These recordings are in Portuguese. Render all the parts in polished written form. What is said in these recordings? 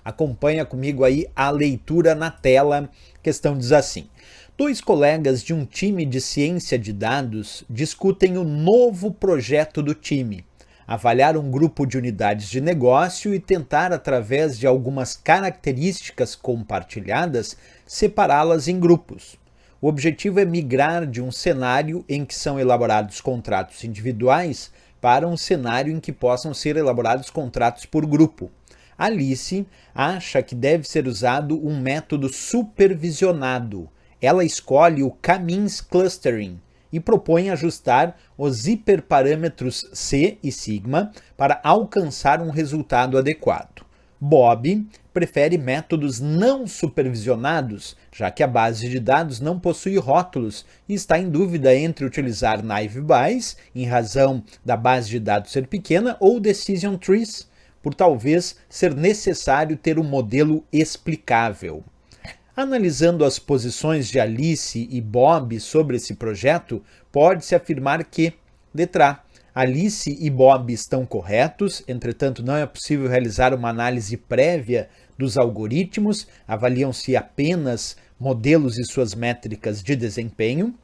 Acompanha comigo aí a leitura na tela. A questão diz assim: dois colegas de um time de ciência de dados discutem o novo projeto do time, avaliar um grupo de unidades de negócio e tentar, através de algumas características compartilhadas, separá-las em grupos. O objetivo é migrar de um cenário em que são elaborados contratos individuais para um cenário em que possam ser elaborados contratos por grupo. Alice acha que deve ser usado um método supervisionado. Ela escolhe o K-means clustering e propõe ajustar os hiperparâmetros C e sigma para alcançar um resultado adequado. Bob prefere métodos não supervisionados, já que a base de dados não possui rótulos e está em dúvida entre utilizar naive Bayes, em razão da base de dados ser pequena, ou decision trees, por talvez ser necessário ter um modelo explicável. Analisando as posições de Alice e Bob sobre esse projeto, pode-se afirmar que, letra A, Alice e Bob estão corretos, entretanto não é possível realizar uma análise prévia dos algoritmos, avaliam-se apenas modelos e suas métricas de desempenho.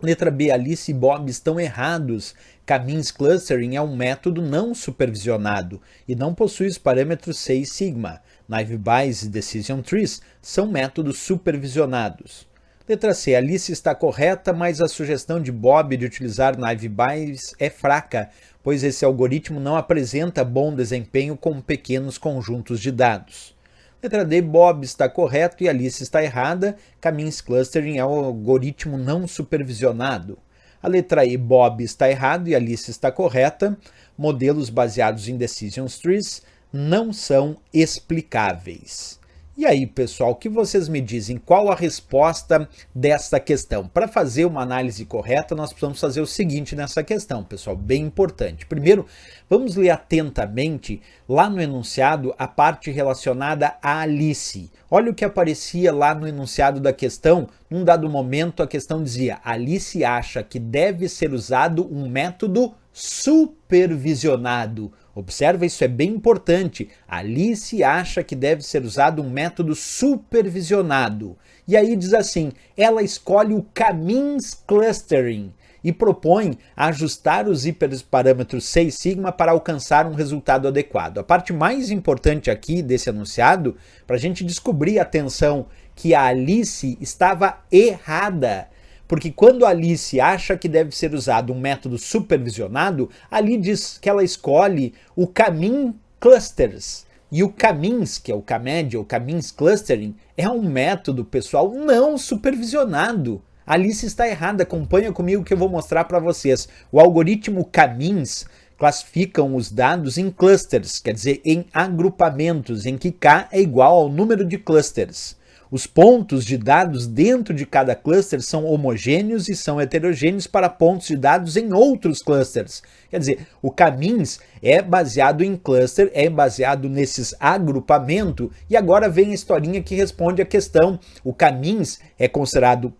Letra B, Alice e Bob estão errados. K-means clustering é um método não supervisionado e não possui os parâmetros C e sigma. Naive Bayes e Decision Trees são métodos supervisionados. Letra C, Alice está correta, mas a sugestão de Bob de utilizar naive Bayes é fraca, pois esse algoritmo não apresenta bom desempenho com pequenos conjuntos de dados. Letra D, Bob está correto e Alice está errada. K-means clustering é um algoritmo não supervisionado. A letra E, Bob está errado e Alice está correta. Modelos baseados em decision trees não são explicáveis. E aí, pessoal, o que vocês me dizem? Qual a resposta desta questão? Para fazer uma análise correta, nós precisamos fazer o seguinte nessa questão, pessoal, bem importante. Primeiro, vamos ler atentamente, lá no enunciado, a parte relacionada a Alice. Olha o que aparecia lá no enunciado da questão. Num dado momento, a questão dizia: Alice acha que deve ser usado um método supervisionado. Observa, isso é bem importante. Alice acha que deve ser usado um método supervisionado. E aí diz assim, ela escolhe o K-means clustering e propõe ajustar os hiperparâmetros C e sigma para alcançar um resultado adequado. A parte mais importante aqui desse enunciado, para a gente descobrir, atenção, que a Alice estava errada. Porque quando a Alice acha que deve ser usado um método supervisionado, ali diz que ela escolhe o K-means clusters. E o K-means, que é o K-media, o K-means clustering, é um método, pessoal, não supervisionado. A Alice está errada, acompanha comigo que eu vou mostrar para vocês. O algoritmo K-means classificam os dados em clusters, quer dizer, em agrupamentos, em que K é igual ao número de clusters. Os pontos de dados dentro de cada cluster são homogêneos e são heterogêneos para pontos de dados em outros clusters. Quer dizer, o K-means é baseado em cluster, é baseado nesses agrupamentos, e agora vem a historinha que responde a questão. O K-means é considerado,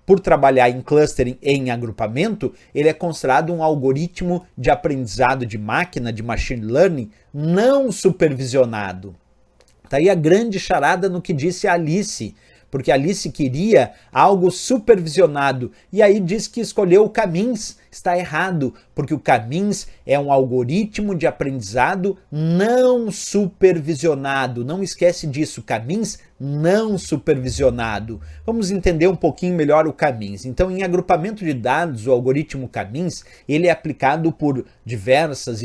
por trabalhar em clustering em agrupamento, ele é considerado um algoritmo de aprendizado de máquina, de machine learning, não supervisionado. Tá aí a grande charada no que disse a Alice, porque a Alice queria algo supervisionado e aí diz que escolheu o K-means. Está errado, porque o K-means é um algoritmo de aprendizado não supervisionado. Não esquece disso, K-means não supervisionado. Vamos entender um pouquinho melhor o K-means. Então, em agrupamento de dados, o algoritmo K-means, ele é aplicado por diversas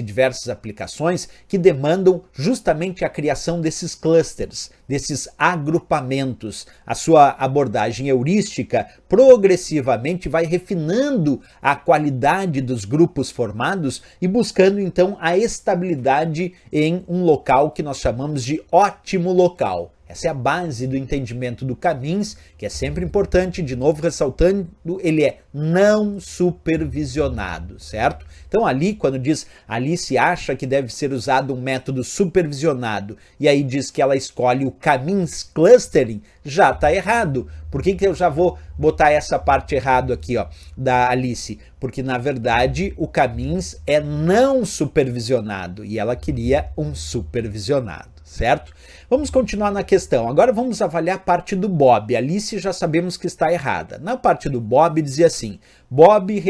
aplicações que demandam justamente a criação desses clusters, desses agrupamentos. A sua abordagem heurística progressivamente vai refinando a qualidade dos grupos formados e buscando então a estabilidade em um local que nós chamamos de ótimo local. Essa é a base do entendimento do K-means, que é sempre importante, de novo ressaltando, ele é não supervisionado, certo? Então ali, quando diz Alice acha que deve ser usado um método supervisionado, e aí diz que ela escolhe o K-means clustering, já está errado. Por que eu já vou botar essa parte errado aqui, ó, da Alice? Porque, na verdade, o K-means é não supervisionado, e ela queria um supervisionado. certo? Vamos continuar na questão. Agora vamos avaliar a parte do Bob. Alice já sabemos que está errada. Na parte do Bob dizia assim: Bob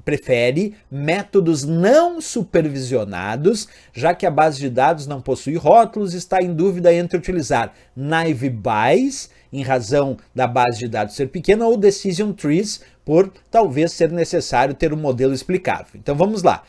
prefere métodos não supervisionados, já que a base de dados não possui rótulos, está em dúvida entre utilizar naive Bayes, em razão da base de dados ser pequena, ou decision trees, por talvez ser necessário ter um modelo explicável. Então vamos lá.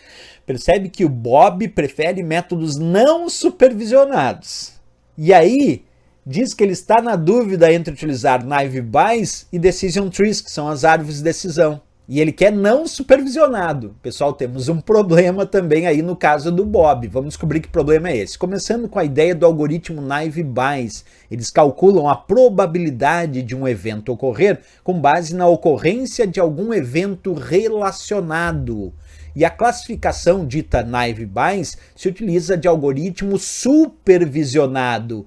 Percebe que o Bob prefere métodos não supervisionados. E aí diz que ele está na dúvida entre utilizar naive Bayes e decision trees, que são as árvores de decisão. E ele quer não supervisionado. Pessoal, temos um problema também aí no caso do Bob. Vamos descobrir que problema é esse. Começando com a ideia do algoritmo naive Bayes. Eles calculam a probabilidade de um evento ocorrer com base na ocorrência de algum evento relacionado. E a classificação dita naive Bayes se utiliza de algoritmo supervisionado.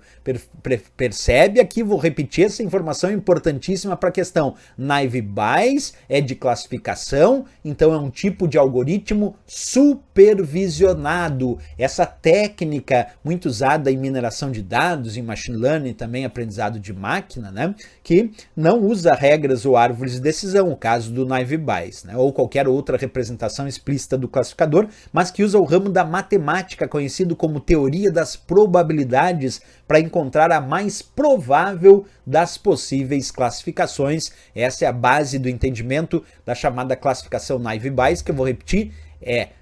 Percebe aqui, vou repetir essa informação importantíssima para a questão. Naive Bayes é de classificação, então é um tipo de algoritmo supervisionado. Essa técnica muito usada em mineração de dados, em machine learning, também aprendizado de máquina, né? Que não usa regras ou árvores de decisão, o caso do naive Bayes, né? Ou qualquer outra representação explícita do classificador, mas que usa o ramo da matemática conhecido como teoria das probabilidades para encontrar a mais provável das possíveis classificações. Essa é a base do entendimento da chamada classificação naive Bayes, que eu vou repetir,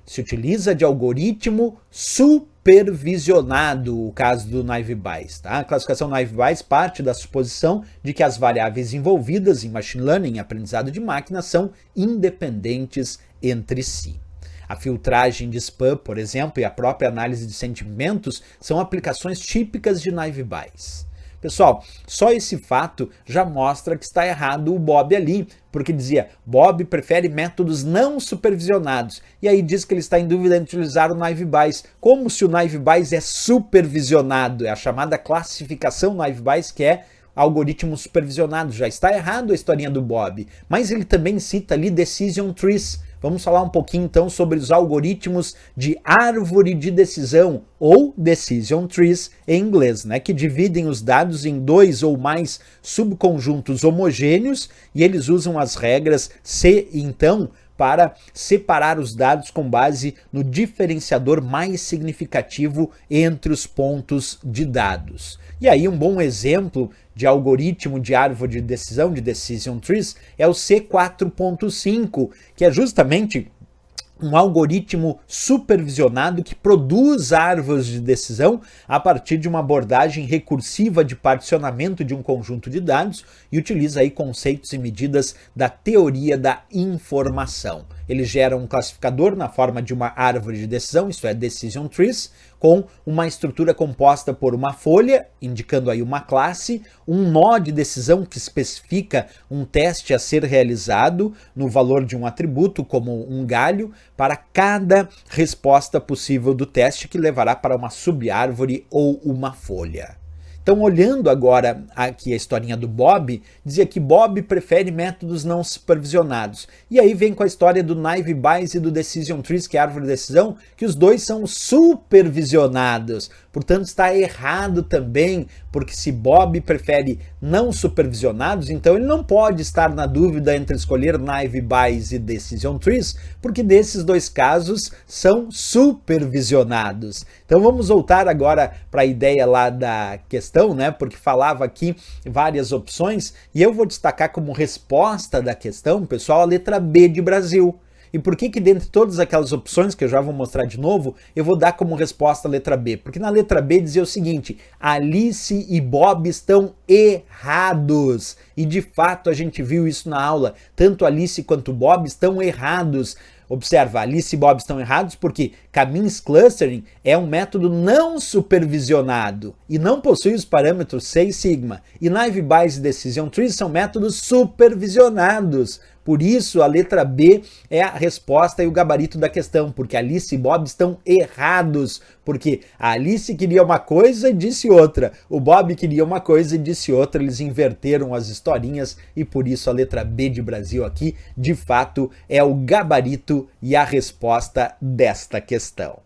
se utiliza de algoritmo supervisionado, o caso do naive Bayes. Tá? A classificação naive Bayes parte da suposição de que as variáveis envolvidas em machine learning, aprendizado de máquina, são independentes entre si. A filtragem de spam, por exemplo, e a própria análise de sentimentos são aplicações típicas de naive Bayes. Pessoal, só esse fato já mostra que está errado o Bob ali, porque dizia, Bob prefere métodos não supervisionados, e aí diz que ele está em dúvida entre utilizar o naive Bayes, como se o naive Bayes é supervisionado, é a chamada classificação naive Bayes, que é algoritmo supervisionado. Já está errado a historinha do Bob, mas ele também cita ali decision trees. Vamos falar um pouquinho então sobre os algoritmos de árvore de decisão, ou decision trees em inglês, né, que dividem os dados em dois ou mais subconjuntos homogêneos, e eles usam as regras C, então, para separar os dados com base no diferenciador mais significativo entre os pontos de dados. E aí um bom exemplo de algoritmo de árvore de decisão, de decision trees, é o C4.5, que é justamente um algoritmo supervisionado que produz árvores de decisão a partir de uma abordagem recursiva de particionamento de um conjunto de dados e utiliza aí conceitos e medidas da teoria da informação. Ele gera um classificador na forma de uma árvore de decisão, isto é, decision trees, com uma estrutura composta por uma folha, indicando aí uma classe, um nó de decisão que especifica um teste a ser realizado no valor de um atributo, como um galho, para cada resposta possível do teste, que levará para uma subárvore ou uma folha. Então, olhando agora aqui a historinha do Bob, dizia que Bob prefere métodos não supervisionados. E aí vem com a história do naive Bayes e do decision trees, que é a árvore de decisão, que os dois são supervisionados. Portanto, está errado também, porque se Bob prefere não supervisionados, então ele não pode estar na dúvida entre escolher naive Bayes e decision trees, porque desses dois casos são supervisionados. Então vamos voltar agora para a ideia lá da questão, né? Porque falava aqui várias opções, e eu vou destacar como resposta da questão, pessoal, a letra B de Brasil. E por que dentre todas aquelas opções, que eu já vou mostrar de novo, eu vou dar como resposta a letra B? Porque na letra B dizia o seguinte, Alice e Bob estão errados. E de fato a gente viu isso na aula, tanto Alice quanto Bob estão errados. Observa, Alice e Bob estão errados porque K-means clustering é um método não supervisionado e não possui os parâmetros C e sigma. E naive Bayes e decision trees são métodos supervisionados. Por isso, a letra B é a resposta e o gabarito da questão, porque Alice e Bob estão errados, porque a Alice queria uma coisa e disse outra, o Bob queria uma coisa e disse outra, eles inverteram as historinhas e por isso a letra B de Brasil aqui, de fato, é o gabarito e a resposta desta questão.